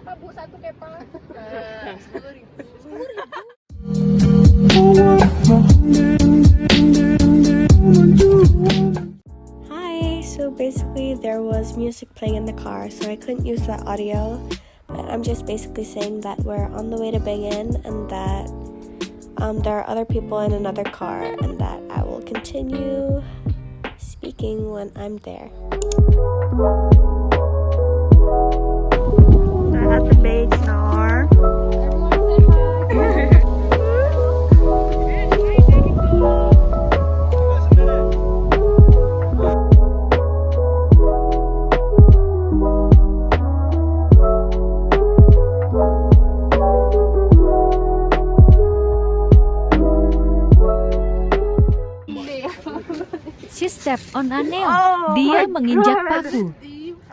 berapa Bu satu kepa? 10.000. Hi, so basically there was music playing in the car, so I couldn't use that audio, but I'm just basically saying that we're on the way to Bangin and that there are other people in another car and that I will continue speaking when I'm there. We're at the beach now. She stepped on a nail. Dia menginjak paku.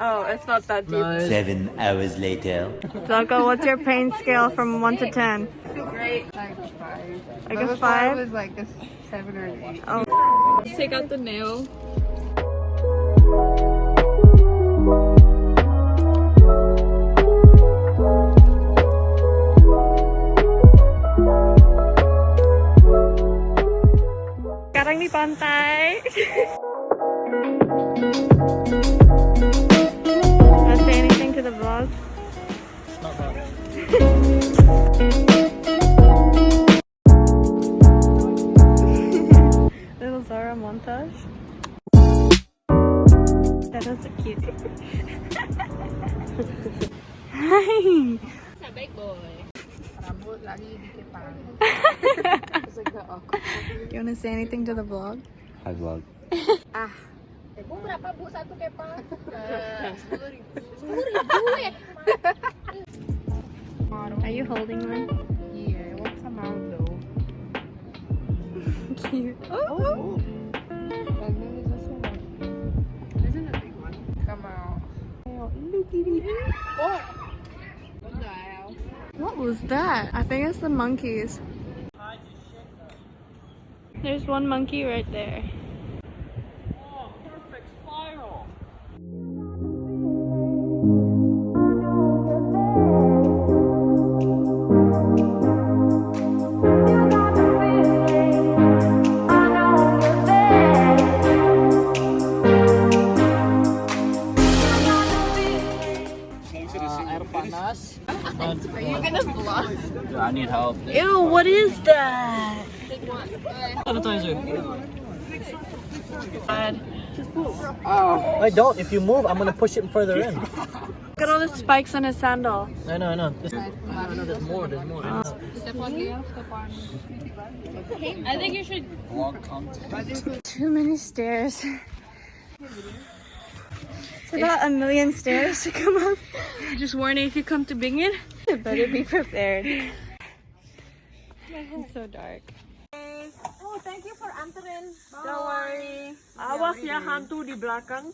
Oh, it's not that deep. 7 hours later. Zoko, what's your pain scale from 1 to 10? Great. Like 5. Like a 5? was like a 7 or an 8. Oh. Take out the nail. Sekarang di pantai. Wanna say anything to the vlog? Not bad. Little Zara montage. That was so cute. Hi. Baik boy. Rambut lagi di kepang. You wanna say anything to the vlog? Hi vlog. Bu berapa Bu satu kepa? 10.000. 10.000 ya? Are you holding one? Yeah, I want some out though. Cute. Oh. And then there's this one. Isn't a big one? Come out. Look at it. Oh. What the hell? What was that? I think it's the monkeys. There's one monkey right there. Oh, perfect spiral. Air panas. Are you gonna vlog? I need help. Ew, what is that? Sanitizer. Oh. Wait, don't. If you move, I'm gonna push it further in. Look at all the spikes on his sandal. I know. No, there's more. There's more. Step on here, step on. I think you should Vlog content. Too many stairs. It's about 1 million stairs to come up. Just warning, if you come to Bingin, you better be prepared. It's so dark. Oh, thank you for answering. Don't worry. Awas ya hantu di belakang.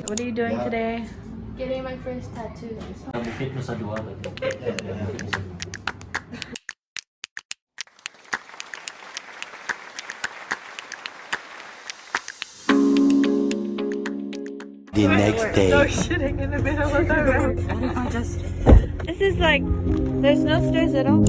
What are you doing today? Getting my first tattoo. Bukit Nusa Dua. The next day. Shitting in the middle of the road. This is like, there's no stairs at all.